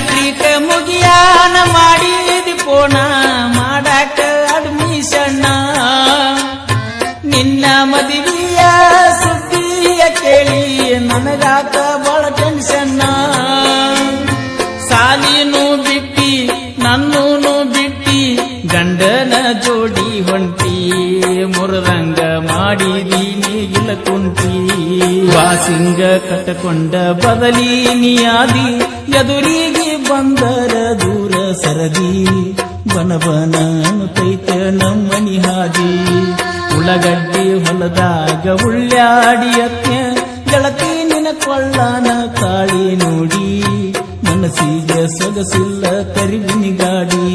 matrix ಮುಗಿಯಾನ ಮಾಡಿದಿ ಪೋಣ ಮಾಡಾಕ admission ನಿನ್ನ ಮದುವೆಯ ಸುದ್ದಿಯ ಕೇಳಿ ನನಗಾಕ ಬಹಳ ಟೆನ್ಷನ್ ಸಾಲಿನೂ ಬಿಟ್ಟಿ ನನ್ನೂ ಬಿಟ್ಟಿ ಗಂಡನ ಜೋಡಿ ಹೊಂಟಿ ಮುರದಂಗ ಮಾಡಿದೀನಿ ಇಲ್ಲ ಕುಂಟಿ ವಾಸಿಂಗ ಕಟ್ಟಕೊಂಡ ಬದಲಿ ನೀಯಾದಿ ಎದುರಿಗೆ ಬಂದರ ದೂರ ಸರದಿ ಬನಬನ ಅನ್ನುತ್ತೈತ ನಮ್ಮನಿ ಹಾದಿ ಉಳ್ಳಗಡ್ಡಿ ಹೊಲದಾಗ ಉಳ್ಳಾಡಿಯತ್ಯ ಗೆಳತಿ ನಿನ ಕೊಳ್ಳಾನ ಕಾಳಿ ನೋಡಿ ಮನಸ್ಸಿಗೆ ಸೊಗಸಿಲ್ಲ ಕರಿವಿನಿ ಗಾಡಿ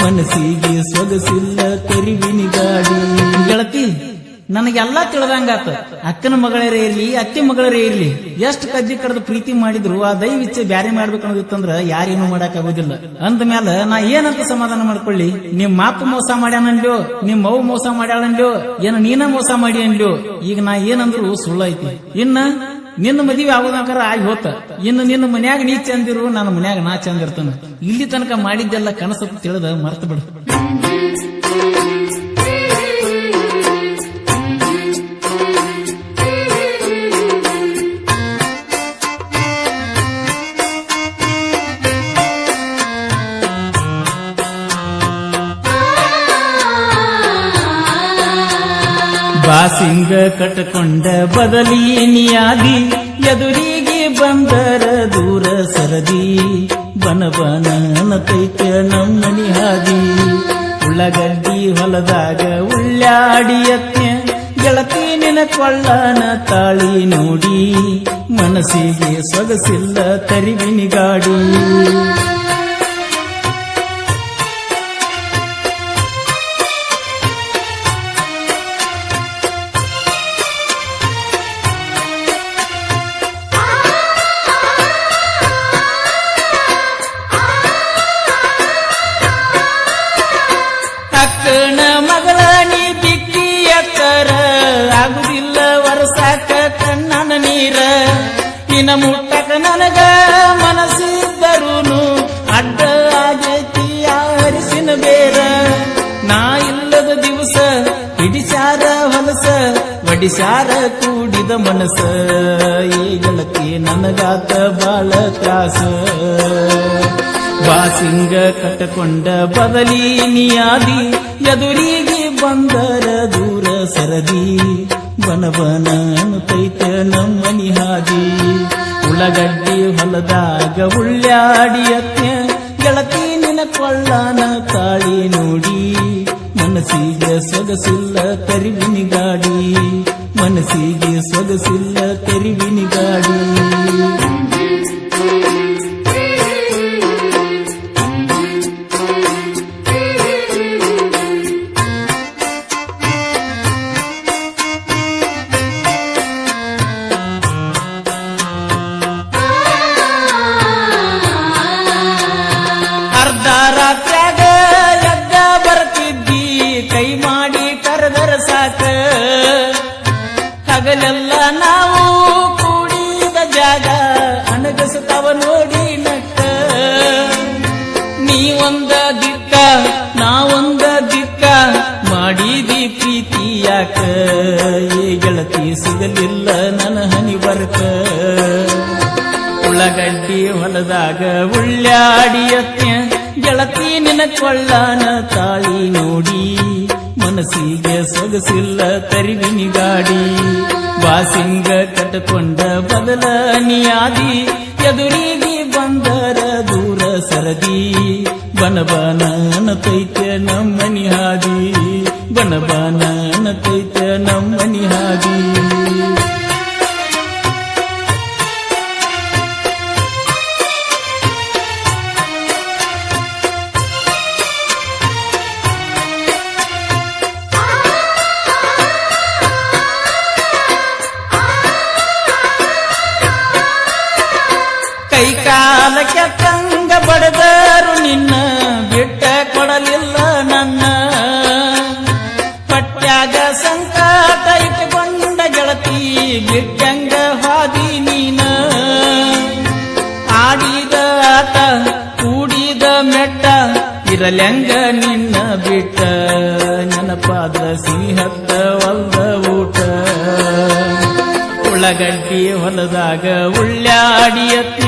ಮನಸ್ಸಿಗೆ ಸೊಗಸಿಲ್ಲ ಕರಿವಿನಿ ಗಾಡಿ ಗೆಳತಿ ನನಗೆಲ್ಲಾ ತಿಳಿದಂಗಾತ ಅಕ್ಕನ ಮಗಳರೇ ಇರ್ಲಿ ಅತ್ತೆ ಮಗಳರೇ ಇರ್ಲಿ ಎಷ್ಟು ಕಜ್ಜಿ ಕಡ್ದು ಪ್ರೀತಿ ಮಾಡಿದ್ರು ಆ ದೈವಿಚ್ಛೆ ಬ್ಯಾರೆ ಮಾಡ್ಬೇಕನ್ನೋದಿತ್ತಂದ್ರ ಯಾರೇನು ಮಾಡಕ್ ಆಗೋದಿಲ್ಲ ಅಂದ ಮ್ಯಾಲ ನಾ ಏನಂತ ಸಮಾಧಾನ ಮಾಡ್ಕೊಳ್ಳಿ ನಿಮ್ ಮಾತು ಮೋಸ ಮಾಡ್ಯಾನನ್ಲ್ಯೋ ನಿಮ್ ಮೌ ಮೋಸ ಮಾಡ್ಯಾಳನ್ಲ್ಯೋ ಏನ ನೀನ ಮೋಸ ಮಾಡಿ ಅನ್ಲ್ಯೋ ಈಗ ನಾ ಏನಂದ್ರು ಸುಳ್ಳೈತಿ ಇನ್ನ ನಿನ್ನ ಮದುವೆ ಆಗೋದಾಕಾರ ಆಗಿ ಹೋತ ಇನ್ನು ನಿನ್ನ ಮನ್ಯಾಗ ನೀ ಚಂದಿರು ನನ್ನ ಮನ್ಯಾಗ ನಾ ಚಂದಿರ್ತಾನ ಇಲ್ಲಿ ತನಕ ಮಾಡಿದ್ದೆಲ್ಲ ಕನಸತ್ತು ತಿಳಿದ ಮರ್ತು ಬಿಡ ಬಾಸಿಂಗ ಕಟ್ಟಕೊಂಡ ಬದಲಿ ನೀಯಾದಿ ಎದುರಿಗೆ ಬಂದರ ದೂರ ಸರದಿ ಬನಬನ ಅನ್ನತೈತ ನಮ್ಮನಿ ಹಾದಿ ಉಳ್ಳಗಡ್ಡಿ ಹೊಲದಾಗ ಉಳ್ಳಾಡಿಯತ್ಯ ಗೆಳತಿ ನಿನ ಕೊಳ್ಳನ ತಾಳಿ ನೋಡಿ ಮನಸ್ಸಿಗೆ ಸೊಗಸಿಲ್ಲ ಕರಿವಿನಿ ಗಾಡಿ ಅಕ್ಕನ ಮಗಳ ನೀ ಬಿಕ್ಕಿ ಎತ್ತರ ಆಗುದಿಲ್ಲ ವರ್ಷಾಕ ಕಣ್ಣನ ನೀರ ಇನ್ನ ಮುಟ್ಟಕ ನನಗ ಮನಸ್ಸಿದ್ದರೂನು ಅಡ್ಡ ಆಗೈತಿ ಹರಿಸಿನ ಬೇರ ನಾ ಇಲ್ಲದ ದಿವಸ ಹಿಡಿಸಾರ ಹೊಲಸ ಒಡಿಸಾರ ಕೂಡಿದ ಮನಸ್ಸ ಈ ಗೆಳತಿ ನನಗಾತ ಬಾಳ ತ್ರಾಸ ಬಾಸಿಂಗ ಕಟ್ಟಕೊಂಡ ಬದಲಿ ನೀಯಾದಿ ಎದುರಿಗೆ ಬಂದರ ದೂರ ಸರದಿ ಬನಬನ ಅನ್ನುತ್ತೈತ ನಮ್ಮನಿ ಹಾದಿ ಉಳ್ಳಗಡ್ಡಿ ಹೊಲದಾಗ ಉಳ್ಳಾಡಿಯತ್ಯ ಗೆಳತಿ ನಿನ ಕೊಳ್ಳಾನ ಕಾಳಿ ನೋಡಿ ಮನಸ್ಸಿಗೆ ಸೊಗಸಿಲ್ಲ ಕರಿವಿನಿ ಗಾಡಿ ಮನಸ್ಸಿಗೆ ಸೊಗಸಿಲ್ಲ ಕರಿವಿನಿ ಗಾಡಿ ರಾತ್ರ್ಯಾಗ ಎದ್ದ ಬರ್ತಿದ್ದಿ ಕೈ ಮಾಡಿ ಕರೆದರ ಸಾಕ ಹಗಲೆಲ್ಲ ನಾವು ಕೂಡಿದ ಜಾಗ ಅಣಗಸುತ್ತವ ನೋಡಿ ನಕ್ಕ ನೀ ಒಂದ ದಿಕ್ಕ ನಾ ಒಂದ ದಿಕ್ಕ ಮಾಡಿದಿ ಪ್ರೀತಿ ಯಾಕ ಈ ಗೆಳತಿ ಸಿಗಲಿಲ್ಲ ನನ್ನ ಹನಿ ಬರ್ಕ ಉಳ್ಳಗಡ್ಡಿ ಹೊಲದಾಗ ಉಳ್ಳಾಡಿಯತ್ಯ ಗೆಳತಿ ನಿನ ಕೊಳ್ಳಾನ ತಾಳಿ ನೋಡಿ ಮನಸ್ಸಿಗೆ ಸೊಗಸಿಲ್ಲ ಕರಿವಿನಿ ಗಾಡಿ ಬಾಸಿಂಗ ಕಟ್ಟಕೊಂಡ ಬದಲ ನೀಯಾದಿ ಎದುರಿಗೆ ಬಂದರ ದೂರ ಸರದಿ ಬನಬನ ಅನ್ನತೈತ ನಮ್ಮನಿ ಹಾದಿ ಬನಬನ ಅನ್ನತೈತ ನಮ್ಮನಿ ಹಾದಿ ಕೈ ಕಾಲ ಕೆತ್ತಂಗ ಬಡದರು ನಿನ್ನ ಬಿಟ್ಟ ಕೊಡಲಿಲ್ಲ ನನ್ನ ಪಟ್ಯಾಗ ಸಂಕಟ ಇಟ್ಟುಕೊಂಡ ಗೆಳತಿ ಬಿಟ್ಟಂಗ ಹಾದಿ ನೀನ ಆಡಿದ ಆಟ ಇರಲ್ಯಂಗ ನಿನ್ನ ಬಿಟ್ಟ ನೆನಪಾದ್ರ ಸಿಹಿಹತ್ತ ಒಲ್ದ ಊಟ ಉಳ್ಳಗಡ್ಡಿ ಹೊಲದಾಗ ಉಳ್ಳಾಡಿಯತ್ನ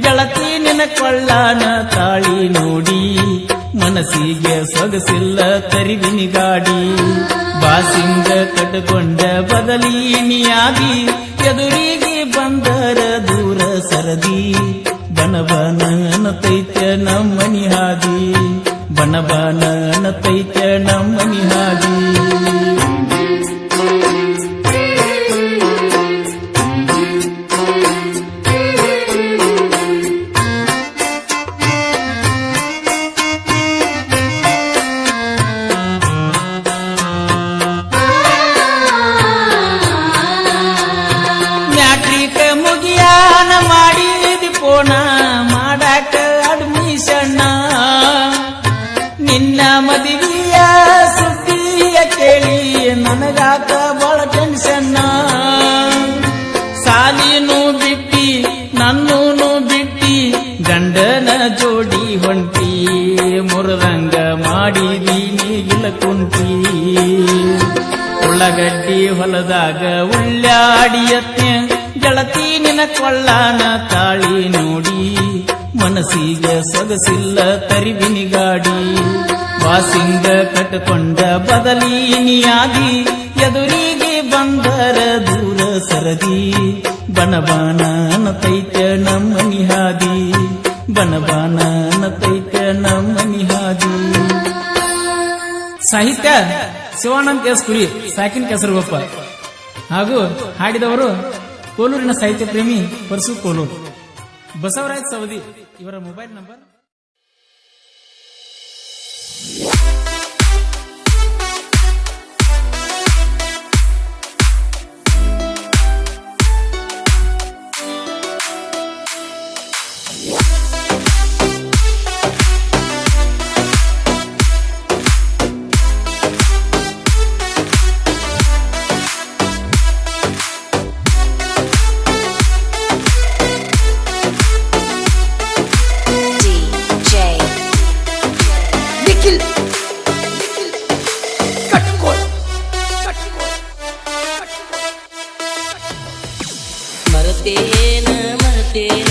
ಗೆಳತಿ ನಿನ ಕೊಳ್ಳಾನ ತಾಳಿ ನೋಡಿ ಮನಸ್ಸಿಗೆ ಸೊಗಸಿಲ್ಲ ತರಿವಿನಿ ಗಾಡಿ ಬಾಸಿಂಗ ಕಟ್ಟಕೊಂಡ ಬದಲೀನಿಯಾಗಿ ಎದುರಿಗೆ ಬಂದರ ದೂರ ಸರದಿ ಬನಬನ ಅನ್ನತೈತ್ಯ ನಮ್ಮನಿ ಹಾದಿ ಬನಬನ ಅನ್ನತೈತ್ಯ ನಮ್ಮನಿ ಹಾದಿ ಮುಗಿಯಾನ ಮಾಡಿದಿ ಪೋಣ ಮಾಡಾಕ ಅಡ್ಮಿಷನ್ ನಿನ್ನ ಮದುವೆಯ ಸುದ್ದಿಯ ಕೇಳಿ ನನಗಾಕ ಬಹಳ ಟೆನ್ಷನ್ ಸಾಲಿನೂ ಬಿಟ್ಟಿ ನನ್ನೂನು ಬಿಟ್ಟಿ ಗಂಡನ ಜೋಡಿ ಹೊಂಟಿ ಮುರದಂಗ ಮಾಡಿದಿ ನೀಗಿಲ ಕುಂಟಿ ಉಳ್ಳಗಡ್ಡಿ ಹೊಲದಾಗ ಉಳ್ಳಾಡಿಯತ್ನ ಗೆಳತಿ ನಿನ ಕೊಳ್ಳಾನ ತಾಳಿ ನೋಡಿ ಮನಸ್ಸಿಗೆ ಸೊಗಸಿಲ್ಲ ತರಿವಿನಿ ಗಾಡಿ ವಾಸಿಂಗ ಕಟ್ಟಕೊಂಡ ಬದಲೀನಿಯಾಗಿ ಎದುರಿಗೆ ಬಂದರ ದೂರ ಸರದಿ ಬನಬಾನ ಅನ್ನತೈತ್ಯ ನಮ್ಮನಿ ಹಾದಿ ಬನಬಾನ ಅನ್ನತೈತ್ಯ ನಮ್ಮನಿ ಹಾದಿ ಸಾಹಿತ್ಯ ಶಿವಾನಂದ ಎಸ್ ಕುರಿ ಸಾಕಿನ ಕೆಸರುಗೊಪ್ಪ ಹಾಗೂ ಹಾಡಿದವರು ಕೋಲೂರಿನ ಸಾಹಿತ್ಯ ಪ್ರೇಮಿ ಪರಸು ಕೋಲೂರು ಬಸವರಾಜ್ ಸವದಿ ಇವರ ಮೊಬೈಲ್ ನಂಬರ್ ಮರತೇನ